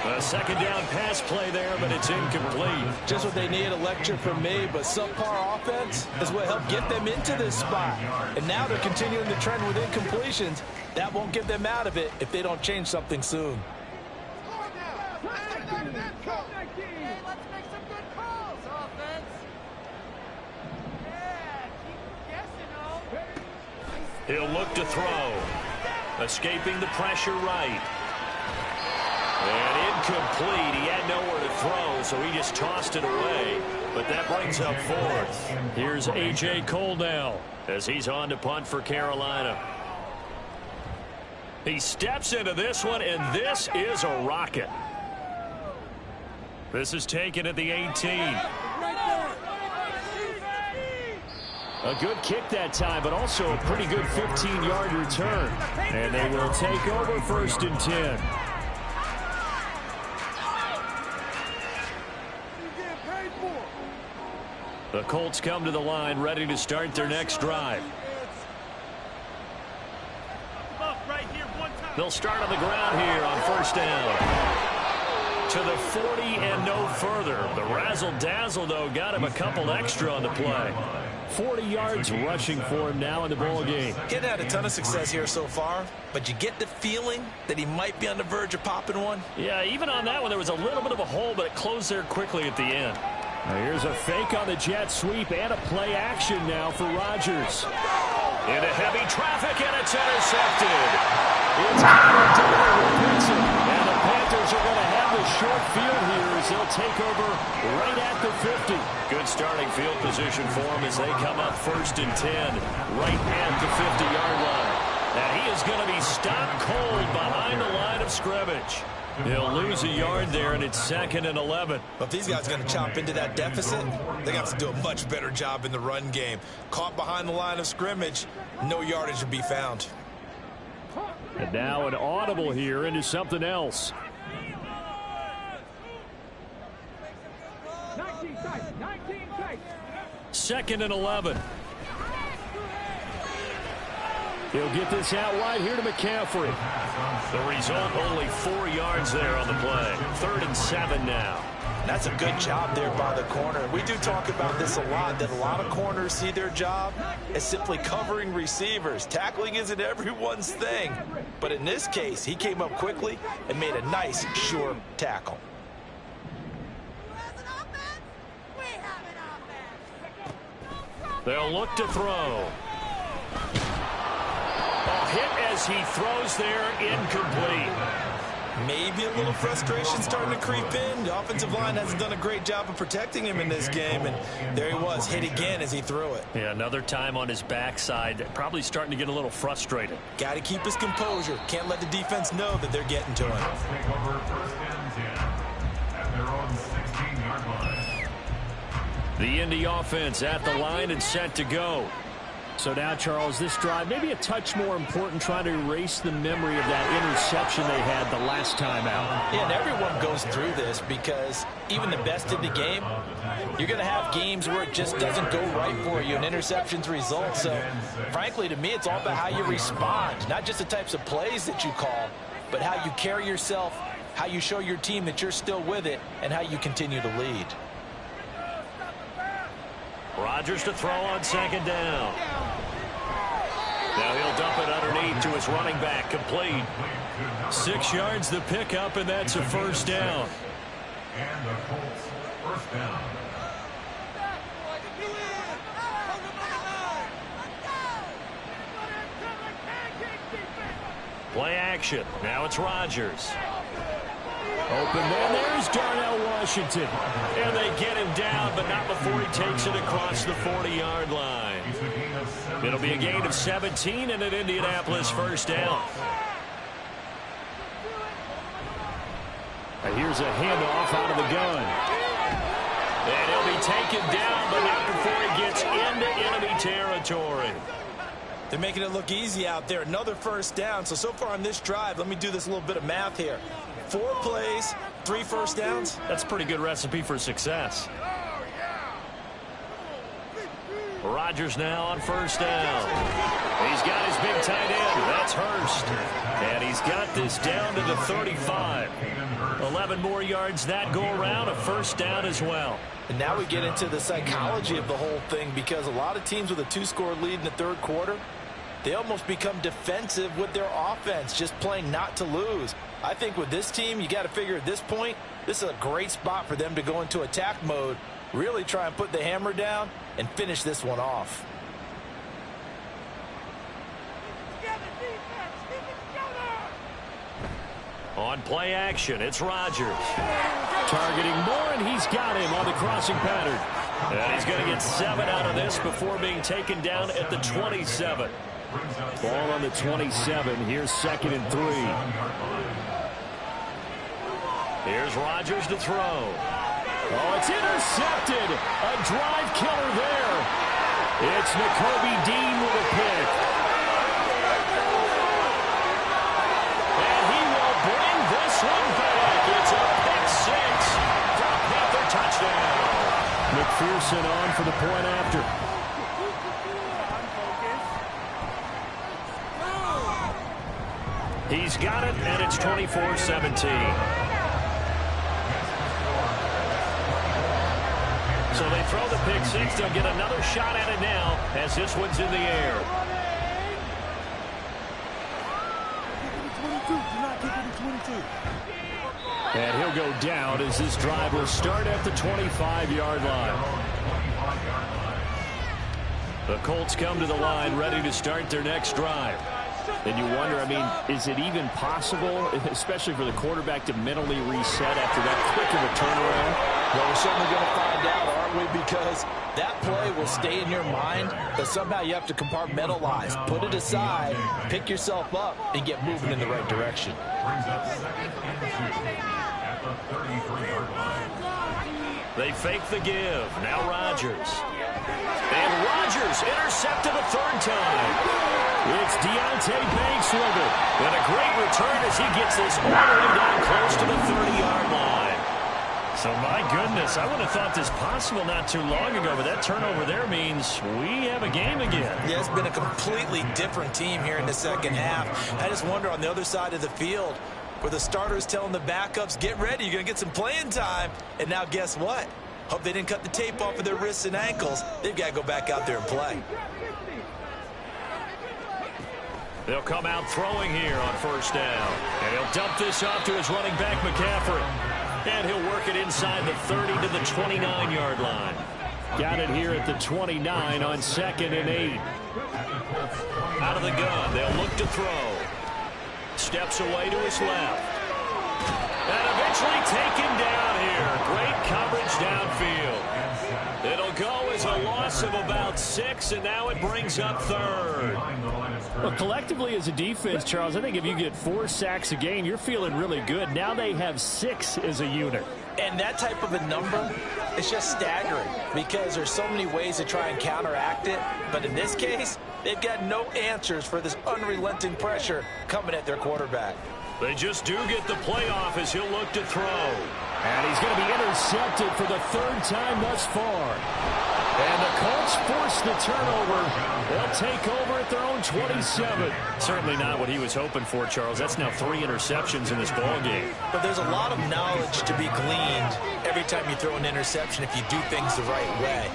A second down pass play there, but it's incomplete. Just what they need, a lecture from me, but subpar offense is what helped get them into this spot. And now they're continuing the trend with incompletions. That won't get them out of it if they don't change something soon. Hey, let's make some good calls, offense. Yeah, keep guessing, He'll look to throw. Escaping the pressure right. And incomplete. He had nowhere to throw, so he just tossed it away. but that brings up fourth. Here's A.J. Cole now as he's on to punt for Carolina. He steps into this one, and this is a rocket. This is taken at the 18. A good kick that time, but also a pretty good 15-yard return. And they will take over 1st and 10. The Colts come to the line, ready to start their next drive. They'll start on the ground here on 1st down. To the 40 and no further. The razzle-dazzle, though, got him a couple extra on the play. 40 yards rushing for him now in the ball game. Getting had a ton of success here so far, but you get the feeling that he might be on the verge of popping one. Yeah, even on that one, there was a little bit of a hole, but it closed there quickly at the end. Now here's a fake on the jet sweep and a play action now for Rodgers. Into heavy traffic, and it's intercepted. It's and the Panthers are going to have the short field here as they'll take over right at the 50. Good starting field position for them as they come up 1st and 10 right at the 50-yard line. And he is going to be stopped cold behind the line of scrimmage. He'll lose a yard there, and it's 2nd and 11. But if these guys are going to chop into that deficit, they got to do a much better job in the run game. Caught behind the line of scrimmage, no yardage to be found. And now an audible here into something else. 2nd and 11. He'll get this out wide here to McCaffrey. The result, only 4 yards there on the play. 3rd and 7 now. That's a good job there by the corner. We do talk about this a lot, that a lot of corners see their job as simply covering receivers. Tackling isn't everyone's thing. But in this case, he came up quickly and made a nice, sure tackle. They'll look to throw. A hit as he throws there, incomplete. Maybe a little frustration starting to creep in. The offensive line hasn't done a great job of protecting him in this game, and there he was, hit again as he threw it. Yeah, another time on his backside, probably starting to get a little frustrated. Got to keep his composure. Can't let the defense know that they're getting to him. Take over 1st and 10 at their own 16-yard line. The Indy offense at the line and set to go. So now, Charles, this drive maybe a touch more important, trying to erase the memory of that interception they had the last time out. Yeah, and everyone goes through this because even the best in the game, you're going to have games where it just doesn't go right for you, and interceptions result. So, frankly, to me, it's all about how you respond, not just the types of plays that you call, but how you carry yourself, how you show your team that you're still with it, and how you continue to lead. Rodgers to throw on 2nd down. Now he'll dump it underneath to his running back, complete. 6 yards the pickup, and that's a 1st down. And the Colts 1st down. Play action. Now it's Rodgers. Open man, there's Darnell Washington. And they get him down, but not before he takes it across the 40-yard line. It'll be a gain of 17 and an Indianapolis 1st down. And here's a handoff out of the gun. And he'll be taken down, but not before he gets into enemy territory. They're making it look easy out there. Another 1st down. So far on this drive, let me do this little bit of math here. 4 plays, 3 1st downs. That's a pretty good recipe for success. Rodgers now on 1st down. He's got his big tight end. That's Hurst. And he's got this down to the 35. 11 more yards that go around, a 1st down as well. And now we get into the psychology of the whole thing, because a lot of teams with a 2-score lead in the 3rd quarter, they almost become defensive with their offense, just playing not to lose. I think with this team, you got to figure at this point, this is a great spot for them to go into attack mode, really try and put the hammer down and finish this one off. On play action, it's Rodgers. Targeting more, and he's got him on the crossing pattern. And he's going to get 7 out of this before being taken down at the 27. Ball on the 27. Here's 2nd and 3. Here's Rodgers to throw. Oh, it's intercepted. A drive killer there. It's Nakobe Dean with a pick. And he will bring this one back. It's a pick 6 for a Panther touchdown. McPherson on for the point after. He's got it, and it's 24-17. So they throw the pick 6. They'll get another shot at it now as this one's in the air. And he'll go down as this drive will start at the 25-yard line. The Colts come to the line ready to start their next drive. And you wonder, I mean, is it even possible, especially for the quarterback, to mentally reset after that quick of a turnaround? Well, we're certainly going to find out, aren't we? Because that play will stay in your mind, but somehow you have to compartmentalize, put it aside, pick yourself up, and get moving in the right direction. Brings up 2nd and 2 at the 33-yard line. They fake the give. Now Rodgers. And Rodgers intercepted a 3rd time. It's Deontay Banks with it. And a great return as he gets this all the way down close to the 30-yard line. So, my goodness, I would have thought this possible not too long ago, but that turnover there means we have a game again. Yeah, it's been a completely different team here in the second half. I just wonder on the other side of the field where the starters telling the backups, get ready, you're going to get some playing time. And now guess what? Hope they didn't cut the tape off of their wrists and ankles. They've got to go back out there and play. They'll come out throwing here on 1st down. And he'll dump this off to his running back, McCaffrey. And he'll work it inside the 30 to the 29-yard line. Got it here at the 29 on 2nd and 8. Out of the gun, they'll look to throw. Steps away to his left. And eventually taken down here. Great coverage downfield. It'll go as a loss of about 6, and now it brings up 3rd. Well, collectively as a defense, Charles, I think if you get 4 sacks a game, you're feeling really good. Now they have 6 as a unit. And that type of a number is just staggering because there's so many ways to try and counteract it. But in this case, they've got no answers for this unrelenting pressure coming at their quarterback. They just do get the playoff as he'll look to throw. And he's going to be intercepted for the 3rd time thus far. And the Colts force the turnover. They'll take over at their own 27. Certainly not what he was hoping for, Charles. That's now 3 interceptions in this ball game. But there's a lot of knowledge to be gleaned every time you throw an interception if you do things the right way.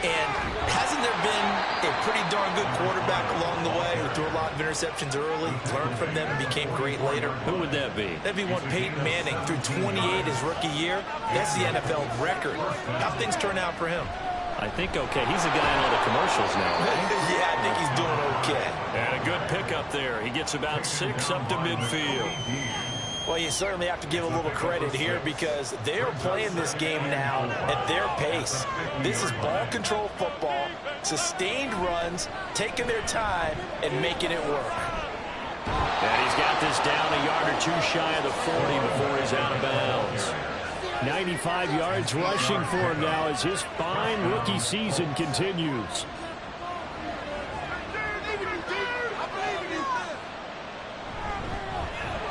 And hasn't there been a pretty darn good quarterback along the way who threw a lot of interceptions early, learned from them, and became great later? Who would that be? That'd be one Peyton Manning. Threw 28 his rookie year. That's the NFL record. How things turn out for him? I think okay. He's the guy in all the commercials now, right? Yeah, I think he's doing okay. And a good pickup there. He gets about 6 up to midfield. Well, you certainly have to give a little credit here because they're playing this game now at their pace. This is ball control football, sustained runs, taking their time, and making it work. And he's got this down a yard or 2 shy of the 40 before he's out of bounds. 95 yards rushing for him now as his fine rookie season continues.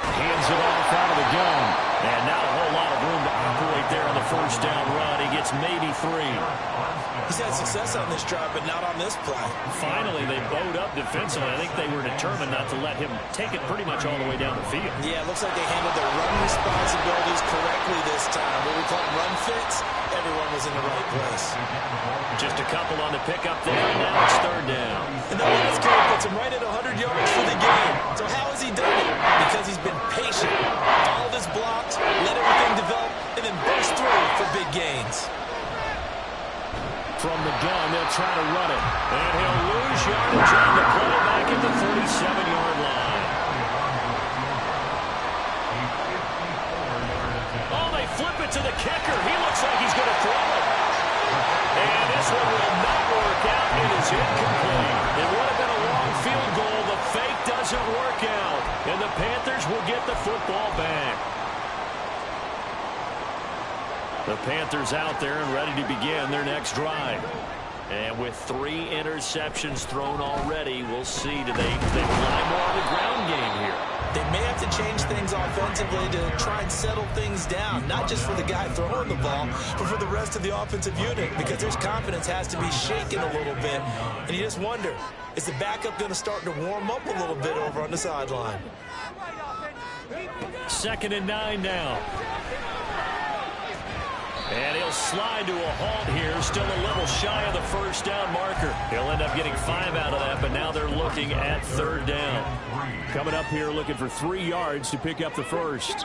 Hands it off out of the gun. And not a whole lot of room to operate there on the 1st down run. He gets maybe 3. He's had success on this drive, but not on this play. Finally, they bowed up defensively. I think they were determined not to let him take it pretty much all the way down the field. Yeah, it looks like they handled their run responsibilities correctly this time. What we call run fits, everyone was in the right place. Just a couple on the pickup there, and now it's 3rd down. And the last carry puts him right at 100 yards for the game. So how has he done it? Because he's been patient, followed his blocks, let everything develop, and then burst through for big gains. From the gun, they'll try to run it. And he'll lose yardage on the play back at the 37-yard line. Oh, they flip it to the kicker. marker. He looks like he's going to throw it. And this one will not work out. It is incomplete. It would have been a long field goal. The fake doesn't work out. And the Panthers will get the football back. The Panthers out there and ready to begin their next drive. And with 3 interceptions thrown already, we'll see. Do they rely more on the ground game here? They may have to change things offensively to try and settle things down, not just for the guy throwing the ball, but for the rest of the offensive unit, because their confidence has to be shaken a little bit. And you just wonder, is the backup going to start to warm up a little bit over on the sideline? 2nd and 9 now. And he'll slide to a halt here, still a little shy of the first down marker. He'll end up getting 5 out of that, but now they're looking at 3rd down. Coming up here looking for 3 yards to pick up the first.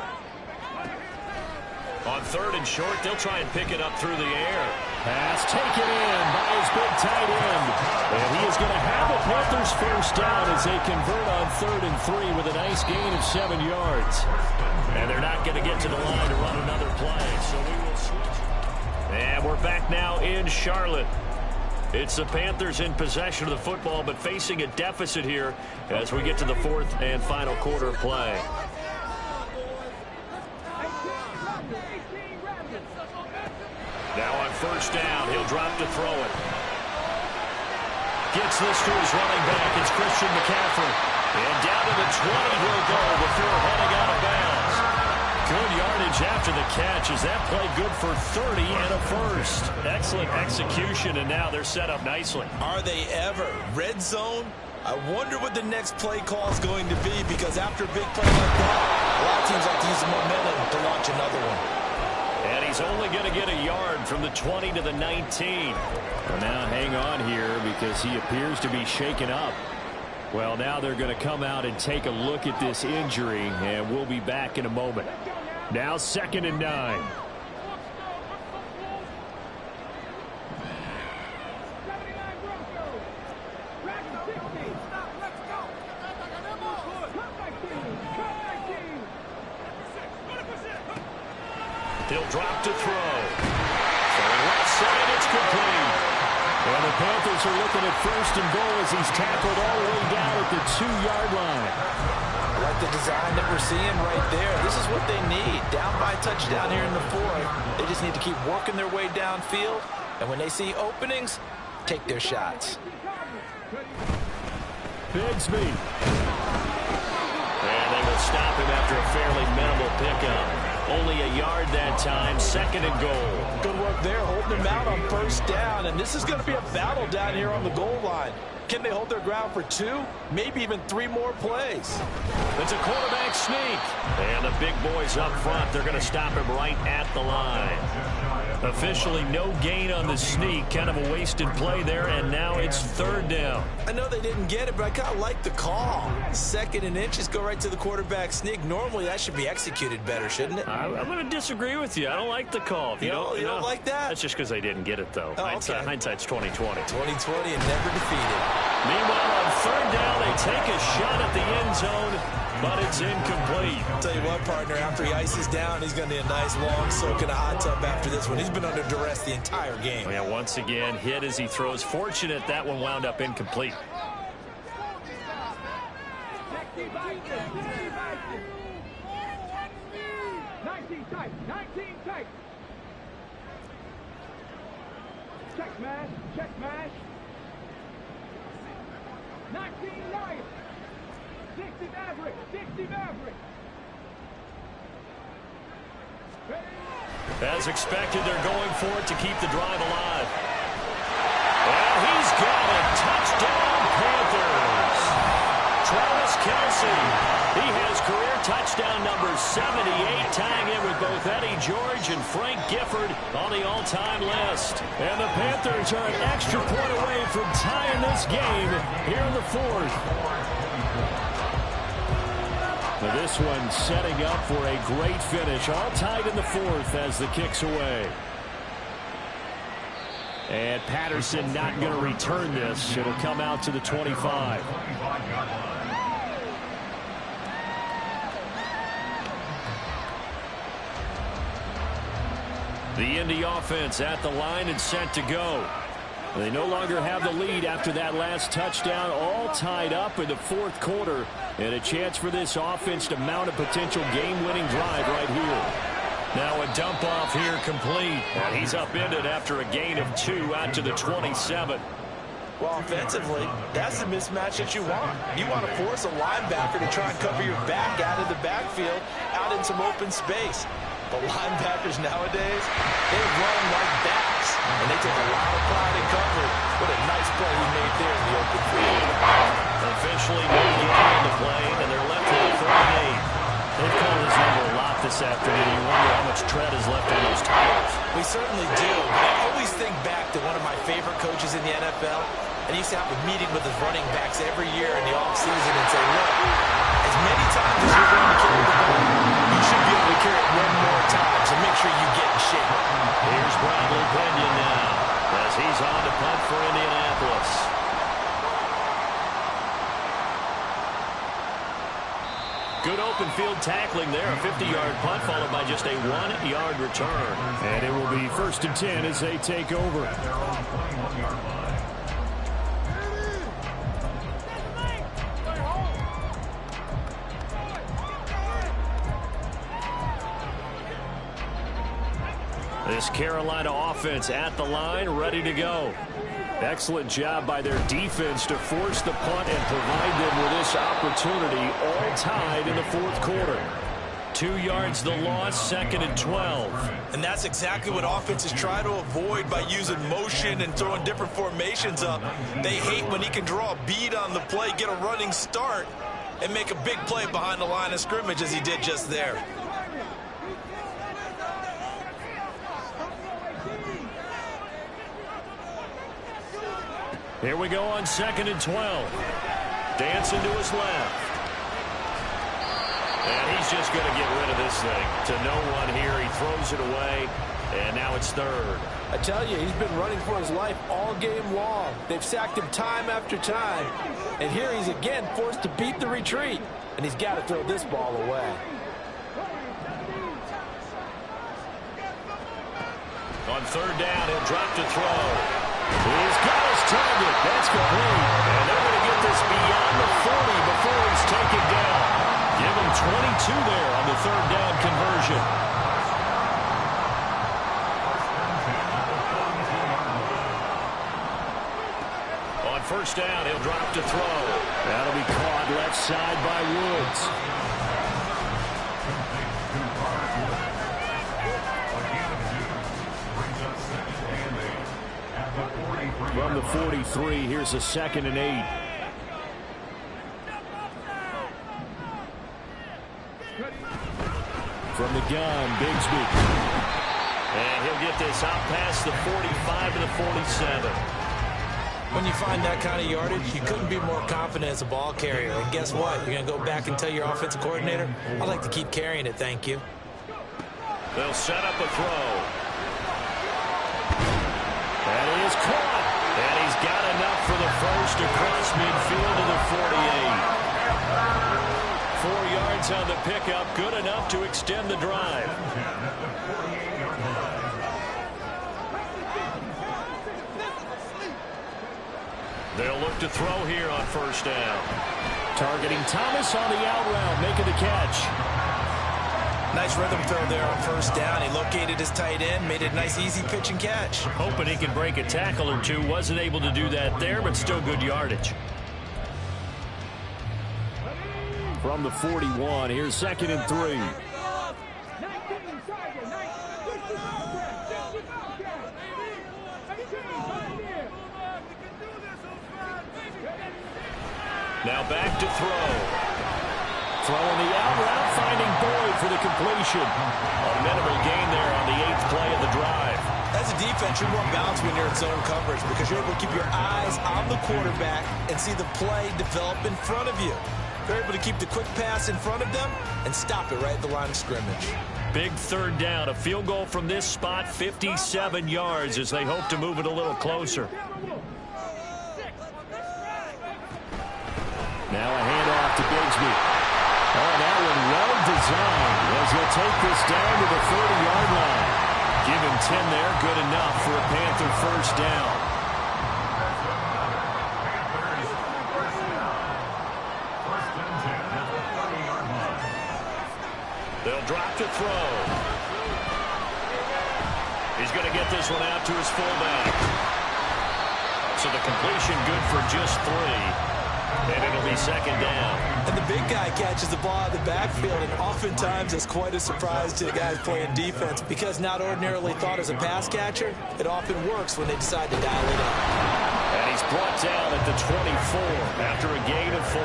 On 3rd and short, they'll try and pick it up through the air. Pass taken in by his big tight end. And he is going to have the Panthers first down as they convert on 3rd and 3 with a nice gain of 7 yards. And they're not going to get to the line to run another play, so we will switch. And we're back now in Charlotte. It's the Panthers in possession of the football, but facing a deficit here as we get to the 4th and final quarter play. Now on 1st down, he'll drop to throw it. Gets this to his running back. It's Christian McCaffrey. And down to the 20 he'll go before heading out of bounds. Good yardage after the catch. Is that play good for 30 and a first? Excellent execution, and now they're set up nicely. Are they ever? Red zone? I wonder what the next play call is going to be, because after a big play like that, a lot of teams like to use the momentum to launch another one. And he's only going to get a yard from the 20 to the 19. Well, now hang on here because he appears to be shaken up. Well, now they're going to come out and take a look at this injury, and we'll be back in a moment. Now 2nd and 9. He'll drop to throw. Throwing left side, it's complete. And the Panthers are looking at 1st and goal as he's tackled all the way down at the 2-yard line. I like the design that we're seeing right there. This is what they need. Down by a touchdown here in the 4th. They just need to keep working their way downfield. And when they see openings, take their shots. Bigsby. And they will stop him after a fairly minimal pickup. Only a yard that time, 2nd and goal. Good work there, holding them out on 1st down. And this is going to be a battle down here on the goal line. Can they hold their ground for 2, maybe even 3 more plays? It's a quarterback sneak. And the big boys up front, they're going to stop him right at the line. Officially no gain on the sneak. Kind of a wasted play there, and now it's 3rd down. I know they didn't get it, but I kind of like the call. 2nd and inches, go right to the quarterback sneak. Normally that should be executed better, shouldn't it? I'm going to disagree with you. I don't like the call. If you don't like that? That's just because they didn't get it, though. Oh, okay. Hindsight's 20/20. 20/20 and never defeated. Meanwhile, on 3rd down, they take a shot at the end zone, but it's incomplete. I'll tell you what, partner, after he ices down, he's going to need a nice long soak in a hot tub after this one. He's been under duress the entire game. Yeah, once again, hit as he throws. Fortunate that one wound up incomplete. Check smash, check smash. 19 Lions. 60 Maverick, 60 Maverick. As expected, they're going for it to keep the drive alive. And he's got it. Touchdown, Panthers. Travis Kelce. He has career touchdown number 78, tying in with both Eddie George and Frank Gifford on the all-time list. And the Panthers are an extra point away from tying this game here in the 4th. Now this one setting up for a great finish. All tied in the 4th as the kick's away. And Patterson not going to return this. It'll come out to the 25. The Indy offense at the line and set to go. They no longer have the lead after that last touchdown, all tied up in the fourth quarter, and a chance for this offense to mount a potential game-winning drive right here. Now a dump off here complete, and he's upended after a gain of 2 out to the 27. Well, offensively, that's the mismatch that you want. You want to force a linebacker to try and cover your back out of the backfield, out in some open space. The linebackers nowadays, they run like backs, and they take a lot of pride in coverage. What a nice play he made there in the open field. Officially no gain on the play, and they're left with a 38. They've called his number a lot this afternoon. You wonder how much tread is left on those tires. We certainly do, but I always think back to one of my favorite coaches in the NFL, and he used to have a meeting with his running backs every year in the offseason and say, look, as many times as you're going to carry the ball, you should be able to carry it one more time, so make sure you get in shape. Here's Bradley Pinion now, as he's on to punt for Indianapolis. Good open field tackling there, a 50-yard punt followed by just a 1-yard return. And it will be 1st and 10 as they take over. This Carolina offense at the line, ready to go. Excellent job by their defense to force the punt and provide them with this opportunity, all tied in the fourth quarter. 2 yards the loss, 2nd and 12. And that's exactly what offenses try to avoid by using motion and throwing different formations up. They hate when he can draw a bead on the play, get a running start, and make a big play behind the line of scrimmage as he did just there. Here we go on 2nd and 12. Dancing to his left. And he's just going to get rid of this thing. To no one here. He throws it away. And now it's 3rd. I tell you, he's been running for his life all game long. They've sacked him time after time. And here he's again forced to beat the retreat. And he's got to throw this ball away. On 3rd down, he'll drop to throw. He's got his target. That's complete. And they're going to get this beyond the 40 before he's taken down. Give him 22 there on the 3rd down conversion. On 1st down, he'll drop to throw. That'll be caught left side by Woods. From the 43, here's a 2nd and 8. From the gun, Bigsby. And he'll get this out past the 45 to the 47. When you find that kind of yardage, you couldn't be more confident as a ball carrier. And guess what? You're going to go back and tell your offensive coordinator, I'd like to keep carrying it, thank you. They'll set up a throw. That is caught. And he's got enough for the first across midfield to the 48. 4 yards on the pickup, good enough to extend the drive. They'll look to throw here on 1st down. Targeting Thomas on the out route, making the catch. Nice rhythm throw there on 1st down. He located his tight end, made it a nice, easy pitch and catch. Hoping he can break a tackle or two. Wasn't able to do that there, but still good yardage. From the 41, here's 2nd and 3. Now back to throw. Throwing the out route, finding Boyd for the completion. A minimal gain there on the 8th play of the drive. As a defense, you're more balanced when you're in zone coverage because you're able to keep your eyes on the quarterback and see the play develop in front of you. They're able to keep the quick pass in front of them and stop it right at the line of scrimmage. Big 3rd down. A field goal from this spot, 57 yards as they hope to move it a little closer. Now a handoff to Bigsby. Oh, that one well designed as he'll take this down to the 30-yard line. Give him 10 there. Good enough for a Panther first down. They'll drop to throw. He's going to get this one out to his fullback. So the completion good for just 3. And it'll be second down. And the big guy catches the ball out of the backfield, and oftentimes it's quite a surprise to the guys playing defense because not ordinarily thought as a pass catcher, it often works when they decide to dial it up. And he's brought down at the 24 after a gain of 4.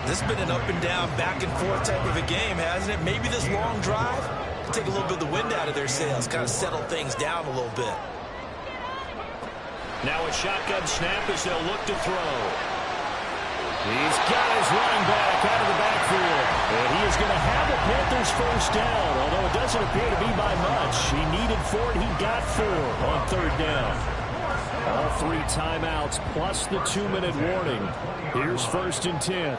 This has been an up and down, back and forth type of a game, hasn't it? Maybe this long drive will take a little bit of the wind out of their sails, kind of settle things down a little bit. Now a shotgun snap as they'll look to throw. He's got his running back out of the backfield. And he is going to have a Panthers first down, although it doesn't appear to be by much. He needed 4, and he got 4 on third down. All 3 timeouts plus the 2-minute warning. Here's first and 10.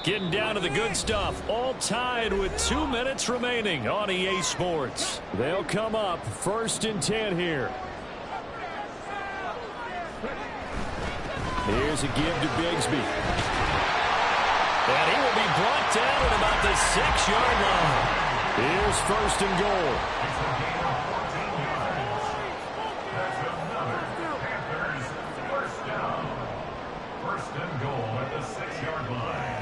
Getting down to the good stuff, all tied with 2 minutes remaining on EA Sports. They'll come up first and 10 here. Here's a give to Bigsby. And he will be brought down at about the 6-yard line. Here's first and goal. First and goal at the 6-yard line.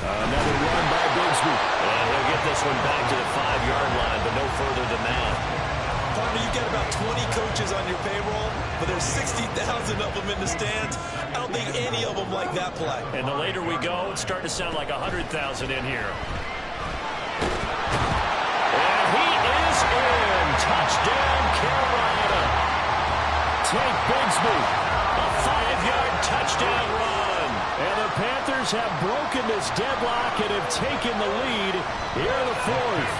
Another run by Bigsby. And he'll get this one back to the 5-yard line, but no further than that. Partner, you've got about 20 coaches on your payroll, but there's 60,000 of them in the stands. I don't think any of them like that play. And the later we go, it's starting to sound like 100,000 in here. And he is in. Touchdown, Carolina. Take Bigsby. A 5-yard touchdown run. And the Panthers have broken this deadlock and have taken the lead here in the 4th.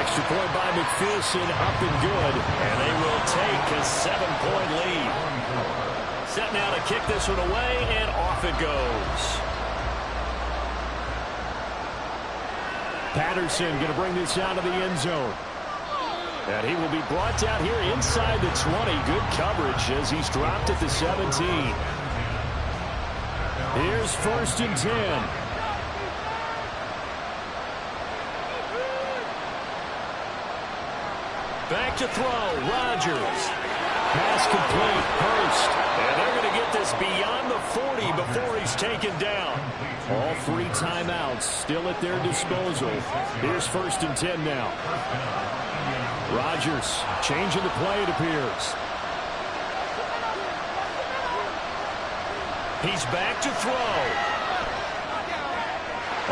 Extra point by McPherson, up and good. And they will take a 7-point lead. Set now to kick this one away, and off it goes. Patterson going to bring this out of the end zone. And he will be brought down here inside the 20. Good coverage as he's dropped at the 17. Here's first and 10. Back to throw, Rodgers. Pass complete, Hurst. And they're going to get this beyond the 40 before he's taken down. All 3 timeouts still at their disposal. Here's first and 10 now. Rodgers changing the play, it appears. He's back to throw.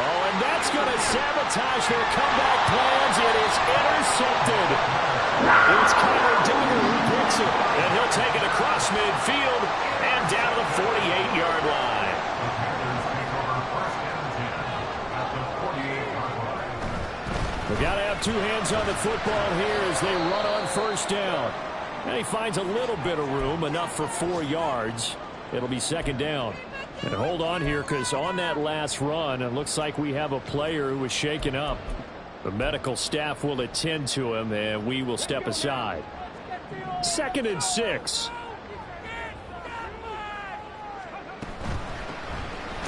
Oh, and that's going to sabotage their comeback plans. It is intercepted. It's Connor Duggar who picks it. And he'll take it across midfield and down to the 48-yard line. They've got to have 2 hands on the football here as they run on first down. And he finds a little bit of room, enough for 4 yards. It'll be second down. And hold on here, because on that last run, it looks like we have a player who was shaken up. The medical staff will attend to him, and we will step aside. Second and 6.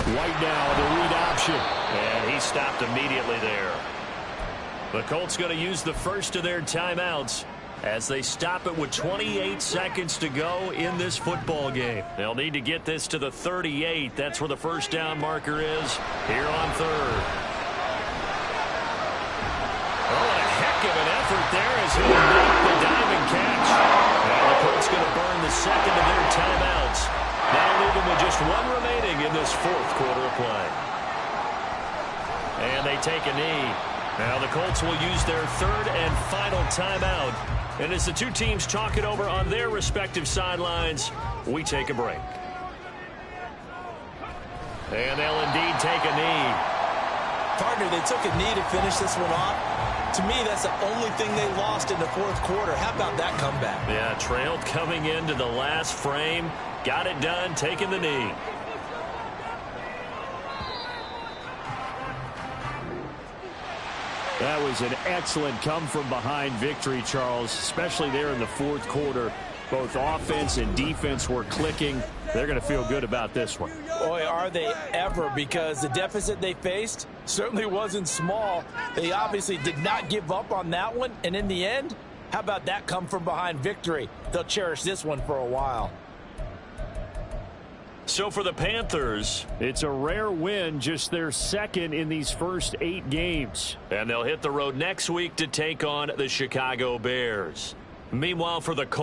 White now, the read option. And he stopped immediately there. The Colts going to use the first of their timeouts as they stop it with 28 seconds to go in this football game. They'll need to get this to the 38. That's where the first down marker is here on third. Oh, a heck of an effort there as he'll make the diving catch. Now the Colts going to burn the second of their timeouts. Now leaving with just 1 remaining in this 4th quarter of play. And they take a knee. Now the Colts will use their 3rd and final timeout. And as the 2 teams talk it over on their respective sidelines, we take a break. And they'll indeed take a knee. Partner, they took a knee to finish this one off. To me, that's the only thing they lost in the fourth quarter. How about that comeback? Yeah, trailed coming into the last frame. Got it done, taking the knee. That was an excellent come-from-behind victory, Charles, especially there in the fourth quarter. Both offense and defense were clicking. They're going to feel good about this one. Boy, are they ever, because the deficit they faced certainly wasn't small. They obviously did not give up on that one, and in the end, how about that come-from-behind victory? They'll cherish this one for a while. So for the Panthers, it's a rare win, just their second in these first 8 games. And they'll hit the road next week to take on the Chicago Bears. Meanwhile, for the Colts,